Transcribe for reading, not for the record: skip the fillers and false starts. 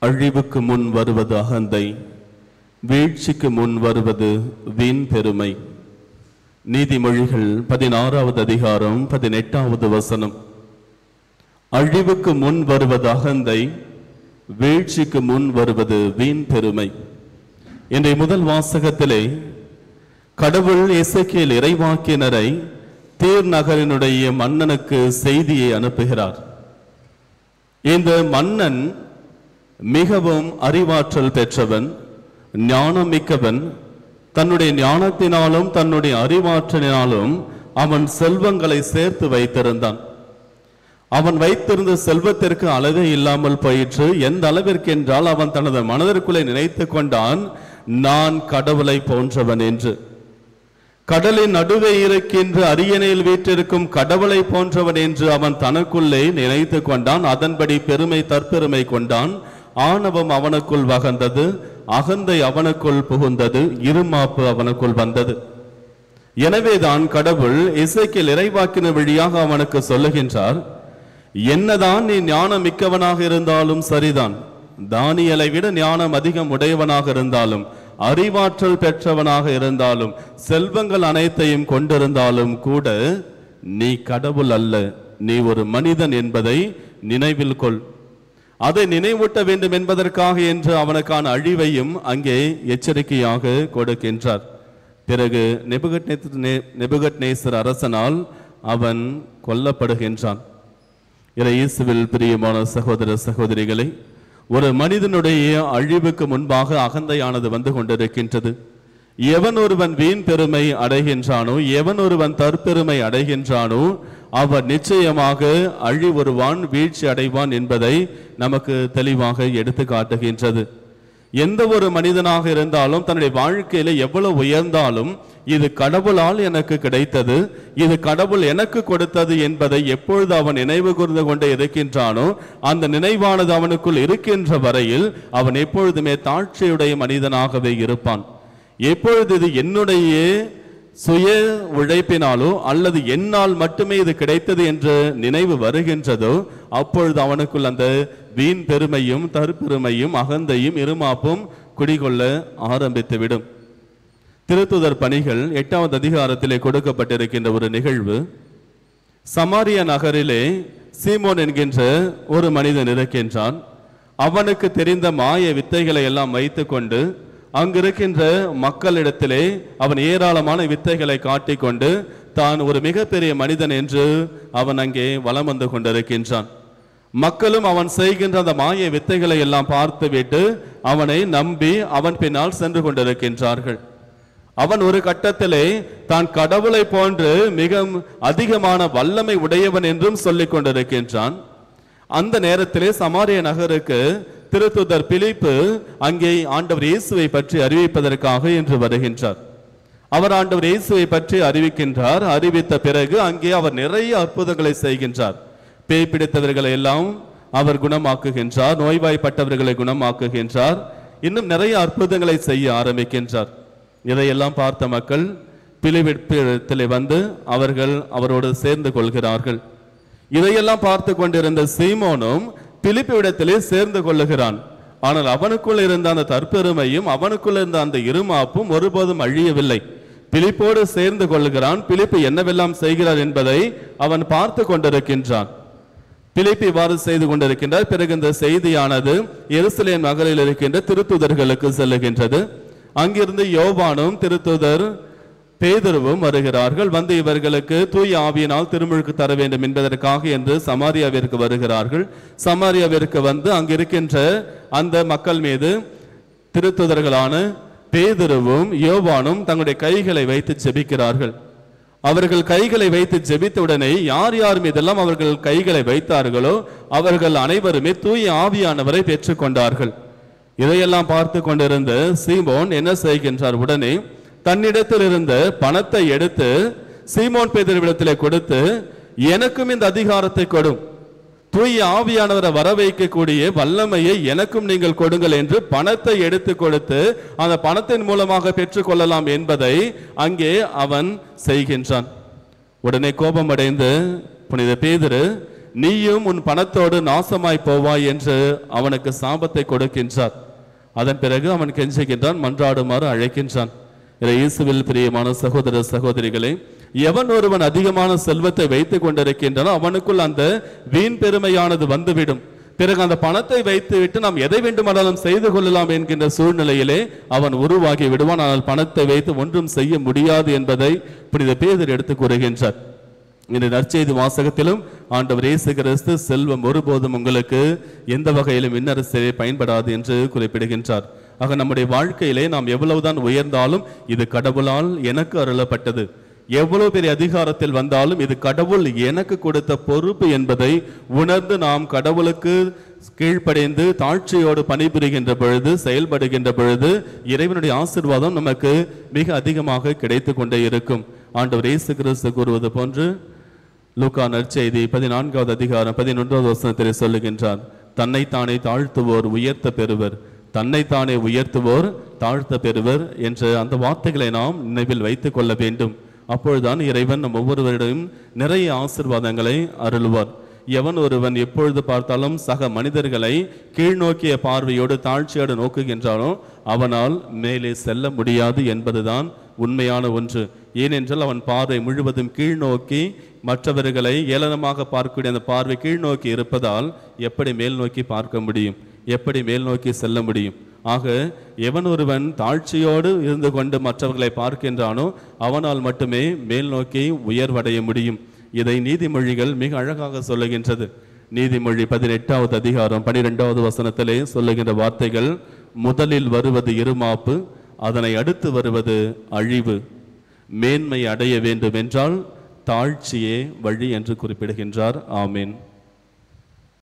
அழிவுக்கு முன் வருவது அகந்தை, வீழ்ச்சிக்கு முன் வருவது வீண் பெருமை. நீதிமொழிகள் 16வது அதிகாரம் 18வது வசனம். அழிவுக்கு முன் வருவது அகந்தை, வீழ்ச்சிக்கு முன் வருவது வீண் பெருமை. இன்றைய முதல் வாசகத்திலே கடவுள் எசேக்கியேல் இறைவாக்கினரை தீர் நகரினுடைய மன்னனுக்கு செய்தியை அனுப்புகிறார். இந்த மன்னன் மிகவும் அறிவாற்றல் பெற்றவன், ஞானம் மிக்கவன். தன்னுடைய ஞானத்தினாலும் தன்னுடைய அறிவாற்றலினாலும் அவன் செல்வங்களை சேர்த்து வைத்திருந்தான். அவன் வைத்திருந்த செல்வத்திற்கு அளவே இல்லாமல் போயிற்று. எந்த அளவிற்கு என்றால் அவன் தனது மனதிற்குள்ளே நினைத்து கொண்டான், நான் கடவுளை போன்றவன் என்று. கடலின் நடுவே இருக்கின்ற அரியணையில் வீற்றிருக்கும் கடவுளை போன்றவன் என்று அவன் தனக்குள்ளே நினைத்து கொண்டான். அதன்படி பெருமை தற்பெருமை கொண்டான். ஆணவம் அவனுக்குள் வகர்ந்தது, அகந்தை அவனுக்குள் புகுந்தது, இருமாப்பு அவனுக்குள் வந்தது. எனவேதான் கடவுள் எசேக்கியேல் இறைவாக்கினர் வழியாக அவனுக்கு சொல்லுகின்றார், என்னதான் நீ ஞானம் மிக்கவனாக இருந்தாலும் சரிதான், தானியேலை விட ஞானம் அதிகம் உடையவனாக இருந்தாலும், அறிவாற்றல் பெற்றவனாக இருந்தாலும், செல்வங்கள் அனைத்தையும் கொண்டிருந்தாலும் கூட நீ கடவுள் அல்ல, நீ ஒரு மனிதன் என்பதை நினைவில் கொள். அதை நினைவூட்ட வேண்டும் என்பதற்காக என்று அவனுக்கான அழிவையும் அங்கே எச்சரிக்கையாக கொடுக்கின்றார். பிறகு நெபுகத்நேசர் அரசனால் அவன் கொல்லப்படுகின்றான். இயேசுவில் பிரியமான சகோதர சகோதரிகளை, ஒரு மனிதனுடைய அழிவுக்கு முன்பாக அகந்தையானது வந்து கொண்டிருக்கின்றது. எவன் ஒருவன் வீண் பெருமை அடைகின்றானோ, எவன் ஒருவன் தற்பெருமை அடைகின்றானோ அவன் நிச்சயமாக அழிவுறுவான், வீழ்ச்சி அடைவான் என்பதை நமக்கு தெளிவாக எடுத்து காட்டுகின்றது. எந்த ஒரு மனிதனாக இருந்தாலும் தன்னுடைய வாழ்க்கையில எவ்வளவு உயர்ந்தாலும் இது கடவுளால் எனக்கு கிடைத்தது, இது கடவுள் எனக்கு கொடுத்தது என்பதை எப்பொழுது அவன் நினைவு கூர்ந்து கொண்டே இருக்கின்றானோ அந்த நினைவானது அவனுக்குள் இருக்கின்ற வரையில் அவன் எப்பொழுதுமே தாழ்ச்சியுடைய மனிதனாகவே இருப்பான். எப்பொழுது இது என்னுடைய சுய உழைப்பினாலோ அல்லது என்னால் மட்டுமே இது கிடைத்தது என்ற நினைவு வருகின்றதோ அப்பொழுது அவனுக்குள் அந்த வீண் பெருமையும் தற்பெருமையும் அகந்தையும் இருமாப்பும் குடிகொள்ள ஆரம்பித்துவிடும். திருத்துதர் பணிகள் 8வது அதிகாரத்திலே கொடுக்கப்பட்டிருக்கின்ற ஒரு நிகழ்வு. சமாரியா நகரிலே சீமோன் என்கின்ற ஒரு மனிதன் இருக்கின்றான். அவனுக்கு தெரிந்த மாய வித்தைகளை எல்லாம் வைத்து கொண்டு அங்கிருக்கின்ற மக்களிடத்திலே அவன் ஏராளமான வித்தைகளை காட்டிக்கொண்டு தான் ஒரு மிகப்பெரிய மனிதன் என்று அவன் அங்கே வலம் வந்து கொண்டிருக்கின்றான். மக்களும் அவன் செய்கின்ற அந்த மாய வித்தைகளை எல்லாம் பார்த்துவிட்டு அவனை நம்பி அவன் பின்னால் சென்று கொண்டிருக்கின்றார்கள். அவன் ஒரு கட்டத்திலே தான் கடவுளை போன்று மிக அதிகமான வல்லமை உடையவன் என்றும் சொல்லிக் கொண்டிருக்கின்றான். அந்த நேரத்திலே சமாரிய நகருக்கு திருத்துதர் பிலிப்பு அங்கே ஆண்டவர் இயேசுவை பற்றி அறிவிப்பதற்காக என்று வருகின்றார். அவர் ஆண்டவர் இயேசுவை பற்றி அறிவிக்கின்றார். அறிவித்த பிறகு அங்கே அவர் நிறைய அற்புதங்களை செய்கின்றார். பேய் பிடித்தவர்களை எல்லாம் அவர் குணமாக்குகின்றார், நோய்வாய்ப்பட்டவர்களை குணமாக்குகின்றார், இன்னும் நிறைய அற்புதங்களை செய்ய ஆரம்பிக்கின்றார். இதையெல்லாம் பார்த்த மக்கள் பிலிப்பிடத்திலே வந்து அவர்கள் அவரோடு சேர்ந்து கொள்கிறார்கள். இதையெல்லாம் பார்த்து கொண்டிருந்த சீமோனும் பிலிப்பிடத்திலே சேர்ந்து கொள்ளுகிறான். ஆனால் அவனுக்குள் இருந்த அந்த தற்பெருமையும் அவனுக்குள் இருந்த அந்த இருமாப்பும் ஒருபோதும் அழியவில்லை. பிலிப்போடு சேர்ந்து கொள்ளுகிறான். பிலிப்பு என்னவெல்லாம் செய்கிறார் என்பதை அவன் பார்த்து கொண்டிருக்கின்றான். பிலிப்பு இவ்வாறு செய்து கொண்டிருக்கின்றார். பிறகு இந்த செய்தியானது எருசலேம் நகரில் இருக்கின்ற திருத்துதர்களுக்கு செல்லுகின்றது. அங்கிருந்து யோவானும் திருத்துதர் பேதுருவும் வருகிறார்கள். வந்து இவர்களுக்கு தூய ஆவியினால் திருமுழுக்கு தர வேண்டும் என்பதற்காக என்று சமாரியாவிற்கு வருகிறார்கள். சமாரியாவிற்கு வந்து அங்கிருக்கின்ற அந்த மக்கள் மீது திருத்துதர்களான பேதுருவும் யோவானும் தங்களுடைய கைகளை வைத்து ஜெபிக்கிறார்கள். அவர்கள் கைகளை வைத்து ஜெபித்த உடனே யார் யார் மீதெல்லாம் அவர்கள் கைகளை வைத்தார்களோ அவர்கள் அனைவருமே தூய ஆவியானவரை பெற்றுக் கொண்டார்கள். இதையெல்லாம் பார்த்து கொண்டிருந்த சீமோன் என்ன செய்கின்றார்? உடனே தன்னிடத்தில் இருந்த பணத்தை எடுத்து சீமோன் பேதுருவிடத்திலே கொடுத்து, எனக்கும் இந்த அதிகாரத்தை கொடும், தூய ஆவியானவரை வர வைக்கக்கூடிய வல்லமையை எனக்கும் நீங்கள் கொடுங்கள் என்று பணத்தை எடுத்து கொடுத்து அந்த பணத்தின் மூலமாக பெற்றுக்கொள்ளலாம் என்பதை அங்கே அவன் செய்கின்றான். உடனே கோபமடைந்து புனித பேதுரு, நீயும் உன் பணத்தோடு நாசமாய் போவாய் என்று அவனுக்கு சாபத்தை கொடுக்கின்றார். அதன் பிறகு அவன் கெஞ்சுகின்றான், மன்றாடுமாறு அழைக்கின்றான். இயேசுவில் பிரியமான சகோதர சகோதரிகளே, எவன் ஒருவன் அதிகமான செல்வத்தை வைத்துக் கொண்டிருக்கின்றனோ அவனுக்குள் அந்த வீண் பெருமையானது வந்துவிடும். பிறகு அந்த பணத்தை வைத்து விட்டு நாம் எதை வேண்டுமானாலும் செய்து கொள்ளலாம் என்கின்ற சூழ்நிலையிலே அவன் உருவாகி விடுவான். ஆனால் பணத்தை வைத்து ஒன்றும் செய்ய முடியாது என்பதை புனித பேதுரு எடுத்து கூறுகின்றார். இந்த நற்செய்தி வாசகத்திலும் ஆண்டவர் இயேசு கிறிஸ்து செல்வம் ஒருபோதும் உங்களுக்கு எந்த வகையிலும் இன்னரசே பயன்படாது என்று குறிப்பிடுகின்றார். ஆக நம்முடைய வாழ்க்கையிலே நாம் எவ்வளவுதான் உயர்ந்தாலும் இது கடவுளால் எனக்கு அருளப்பட்டது, எவ்வளவு பெரிய அதிகாரத்தில் வந்தாலும் இது கடவுள் எனக்கு கொடுத்த பொறுப்பு என்பதை உணர்ந்து நாம் கடவுளுக்கு கீழ்ப்படைந்து தாழ்ச்சியோடு பணிபுரிகின்ற பொழுது, செயல்படுகின்ற பொழுது இறைவனுடைய ஆசீர்வாதம் நமக்கு மிக அதிகமாக கிடைத்து கொண்டே இருக்கும். ஆண்டவர் இயேசு கிறிஸ்து கூறுவது போன்று லூக்கா நற்செய்தி 14வது அதிகாரம் 11வது வசனத்திலே சொல்லுகின்றார், தன்னைத்தானே தாழ்த்துவோர் உயர்த்த பெறுவர், தன்னைத்தானே உயர்த்துவோர் தாழ்த்த பெறுவர் என்ற அந்த வார்த்தைகளை நாம் நினைவில் வைத்துக் கொள்ள வேண்டும். அப்பொழுதுதான் இறைவன் நம் ஒவ்வொருவரிடம் நிறைய ஆசீர்வாதங்களை அருள்வார். எவன் ஒருவன் எப்பொழுது பார்த்தாலும் சக மனிதர்களை கீழ்நோக்கிய பார்வையோடு தாழ்ச்சியோடு நோக்குகின்றானோ அவனால் மேலே செல்ல முடியாது என்பதுதான் உண்மையான ஒன்று. ஏனென்றால் அவன் பார்வை முழுவதும் கீழ்நோக்கி மற்றவர்களை ஏளனமாக பார்க்கக்கூடிய அந்த பார்வை கீழ்நோக்கி இருப்பதால் எப்படி மேல் நோக்கி பார்க்க முடியும், எப்படி மேல் நோக்கி செல்ல முடியும்? ஆக எவன் ஒருவன் தாழ்ச்சியோடு இருந்து கொண்டு மற்றவர்களை பார்க்கின்றானோ அவனால் மட்டுமே மேல் நோக்கி உயர்வடைய முடியும். இதை நீதிமொழிகள் மிக அழகாக சொல்லுகின்றது. நீதிமொழி 18வது அதிகாரம் 12வது வசனத்திலே சொல்லுகின்ற வார்த்தைகள், முதலில் வருவது இருமாப்பு, அதனை அடுத்து வருவது அழிவு, மேன்மை அடைய வேண்டும் என்றால் தாழ்ச்சியே வழி என்று குறிப்பிடுகின்றார். ஆமீன்.